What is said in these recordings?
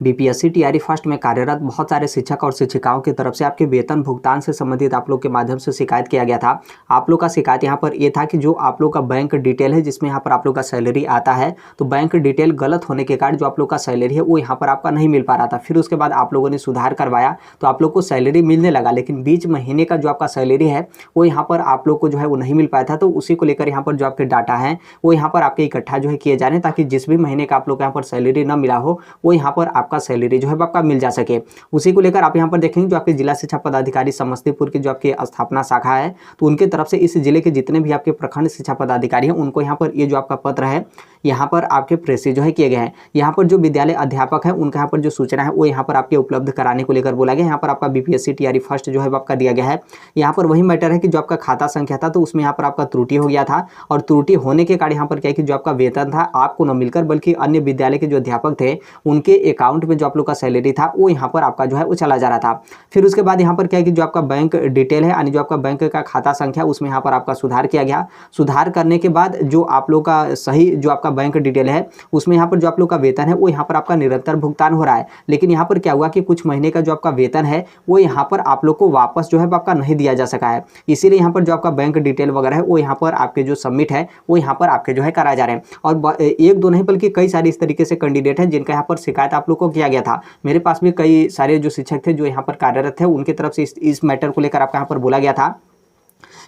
BPSC TRE first में कार्यरत बहुत सारे शिक्षक और शिक्षिकाओं की तरफ से आपके वेतन भुगतान से संबंधित आप लोग के माध्यम से शिकायत किया गया था। आप लोग का शिकायत यहाँ पर ये था कि जो आप लोग का बैंक डिटेल है जिसमें यहाँ पर आप लोग का सैलरी आता है, तो बैंक डिटेल गलत होने के कारण जो आप लोग का सैलरी है वो यहाँ पर आपका नहीं मिल पा रहा था। फिर उसके बाद आप लोगों ने सुधार करवाया तो आप लोग को सैलरी मिलने लगा, लेकिन बीच महीने का जो आपका सैलरी है वो यहाँ पर आप लोग को जो है वो नहीं मिल पाया था। तो उसी को लेकर यहाँ पर जो आपके डाटा है वो यहाँ पर आपके इकट्ठा जो है किए जा रहे हैं, ताकि जिस भी महीने का आप लोग को यहाँ पर सैलरी न मिला हो वो यहाँ पर आपका सैलरी जो है आपका मिल जा सके। उसी को लेकर आप यहाँ पर देखेंगे जो आपके जिला शिक्षा पदाधिकारी समस्तीपुर की जो आपकी स्थापना शाखा है, तो उनके तरफ से इस जिले के जितने भी आपके प्रखंड शिक्षा पदाधिकारी हैं उनको यहाँ पर ये जो आपका पत्र है यहाँ पर आपके प्रेषित जो है किए गए हैं। यहाँ पर जो विद्यालय अध्यापक है उनका यहाँ पर जो सूचना है वो यहाँ पर आपके उपलब्ध कराने को लेकर बोला गया। यहाँ पर आपका बीपीएससी टीआरई फर्स्ट जो है आपका दिया गया है। यहाँ पर वही मैटर है कि जो आपका खाता संख्या था तो उसमें यहाँ पर आपका त्रुटि हो गया था, और त्रुटि होने के कारण यहाँ पर क्या है कि जो आपका वेतन था आपको न मिलकर बल्कि अन्य विद्यालय के जो अध्यापक थे उनके अकाउंट में जो आप लोग का सैलरी था वो यहाँ पर आपका जो है वो चला जा रहा था। फिर उसके बाद यहाँ पर क्या है कि जो आपका बैंक डिटेल है यानी जो आपका बैंक का खाता संख्या उसमें यहाँ पर आपका सुधार किया गया। सुधार करने के बाद जो आप लोग का सही जो आपका बैंक डिटेल है उसमें यहाँ पर जो आप लोग का वेतन है वो यहाँ पर आपका निरंतर भुगतान हो रहा है। लेकिन यहाँ पर क्या हुआ कि कुछ महीने का जो आपका वेतन है वो यहाँ पर आप लोग को वापस जो है आपका नहीं दिया जा सका है। इसीलिए यहाँ पर जो आपका बैंक डिटेल वगैरह है वो यहाँ पर आपके जो सबमिट है वो यहाँ पर आपके जो है कराए जा रहे हैं। और एक दो नहीं बल्कि कई सारे इस तरीके से कैंडिडेट हैं जिनका यहाँ पर शिकायत आप लोग को किया गया था। मेरे पास भी कई सारे जो शिक्षक थे जो यहाँ पर कार्यरत थे उनकी तरफ से इस मैटर को लेकर आपका यहाँ पर बोला गया था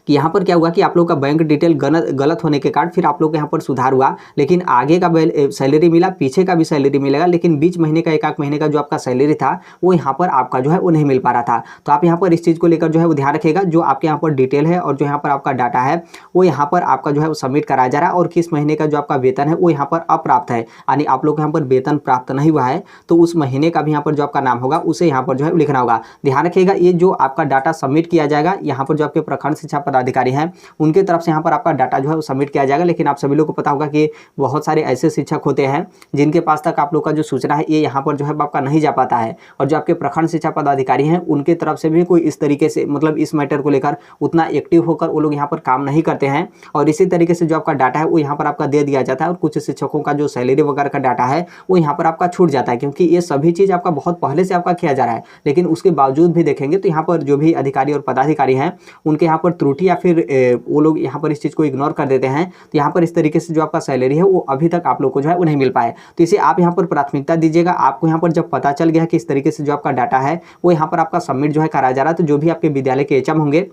कि यहाँ पर क्या हुआ कि आप लोग का बैंक डिटेल गलत होने के कारण फिर आप लोग के यहाँ पर सुधार हुआ, लेकिन आगे का सैलरी मिला, पीछे का भी सैलरी मिलेगा, लेकिन बीच महीने का एक महीने का जो आपका सैलरी था वो यहाँ पर आपका जो है वो नहीं मिल पा रहा था। तो आप यहाँ पर इस चीज़ को लेकर जो है वो ध्यान रखिएगा। जो आपके यहाँ पर डिटेल है और जो यहाँ पर आपका डाटा है वो यहाँ पर आपका जो है वो सबमिट कराया जा रहा है, और किस महीने का जो आपका वेतन है वो यहाँ पर अप्राप्त है यानी आप लोग यहाँ पर वेतन प्राप्त नहीं हुआ है, तो उस महीने का भी यहाँ पर जो आपका नाम होगा उसे यहाँ पर जो है लिखना होगा। ध्यान रखिएगा ये जो आपका डाटा सबमिट किया जाएगा यहाँ पर जो आपके प्रखंड शिक्षा पदाधिकारी हैं उनके तरफ से यहाँ पर आपका डाटा जो है वो सबमिट किया जाएगा। लेकिन आप सभी लोग को पता होगा कि बहुत सारे ऐसे शिक्षक होते हैं जिनके पास तक आप लोग का जो सूचना है ये यहाँ पर जो है आपका नहीं जा पाता है, और जो आपके प्रखंड शिक्षा पदाधिकारी हैं उनके तरफ से भी कोई इस तरीके से मतलब इस मैटर को लेकर उतना एक्टिव होकर वो लोग यहाँ पर काम नहीं करते हैं, और इसी तरीके से जो आपका डाटा है वो यहाँ पर आपका दे दिया जाता है। और कुछ शिक्षकों का जो सैलरी वगैरह का डाटा है वो यहाँ पर आपका छूट जाता है, क्योंकि ये सभी चीज़ आपका बहुत पहले से आपका किया जा रहा है। लेकिन उसके बावजूद भी देखेंगे तो यहाँ पर जो भी अधिकारी और पदाधिकारी हैं उनके यहाँ पर त्रुटि या फिर वो लोग यहाँ पर इस चीज़ को इग्नोर कर देते हैं, तो यहाँ पर इस तरीके से जो आपका सैलरी है वो अभी तक आप लोग को जो है वो नहीं मिल पाए। तो इसे आप यहाँ पर प्राथमिकता दीजिएगा। आपको यहाँ पर जब पता चल गया कि इस तरीके से जो आपका डाटा है वो यहाँ पर आपका सबमिट जो है कराया जा रहा है, तो जो भी आपके विद्यालय के एचएम होंगे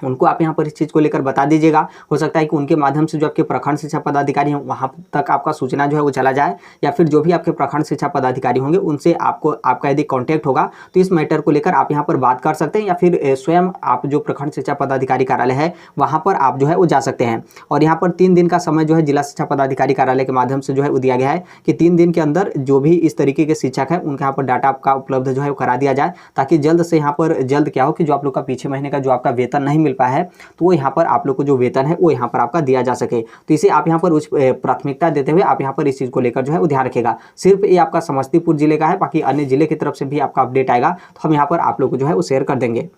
उनको आप यहाँ पर इस चीज़ को लेकर बता दीजिएगा। हो सकता है कि उनके माध्यम से जो आपके प्रखंड शिक्षा पदाधिकारी हैं वहाँ तक आपका सूचना जो है वो चला जाए, या फिर जो भी आपके प्रखंड शिक्षा पदाधिकारी होंगे उनसे आपका यदि कांटेक्ट होगा तो इस मैटर को लेकर आप यहाँ पर बात कर सकते हैं, या फिर स्वयं आप जो प्रखंड शिक्षा पदाधिकारी कार्यालय है वहाँ पर आप जो है वो जा सकते हैं। और यहाँ पर 3 दिन का समय जो है जिला शिक्षा पदाधिकारी कार्यालय के माध्यम से जो है वो दिया गया है कि 3 दिन के अंदर जो भी इस तरीके के शिक्षक हैं उनके यहाँ पर डाटा आपका उपलब्ध जो है वो करा दिया जाए, ताकि जल्द से यहाँ पर जल्द क्या हो कि जो आप लोग का पीछे महीने का जो आपका वेतन नहीं मिल पाया है तो वो यहाँ पर आप लोग को जो वेतन है वो यहाँ पर आपका दिया जा सके। तो इसे आप यहाँ पर उच्च प्राथमिकता देते हुए आप यहाँ पर इस चीज़ को लेकर जो है वो ध्यान रखेगा। सिर्फ ये आपका समस्तीपुर जिले का है, बाकी अन्य जिले की तरफ से भी आपका अपडेट आएगा तो हम यहाँ पर आप लोग को जो है वो शेयर कर देंगे।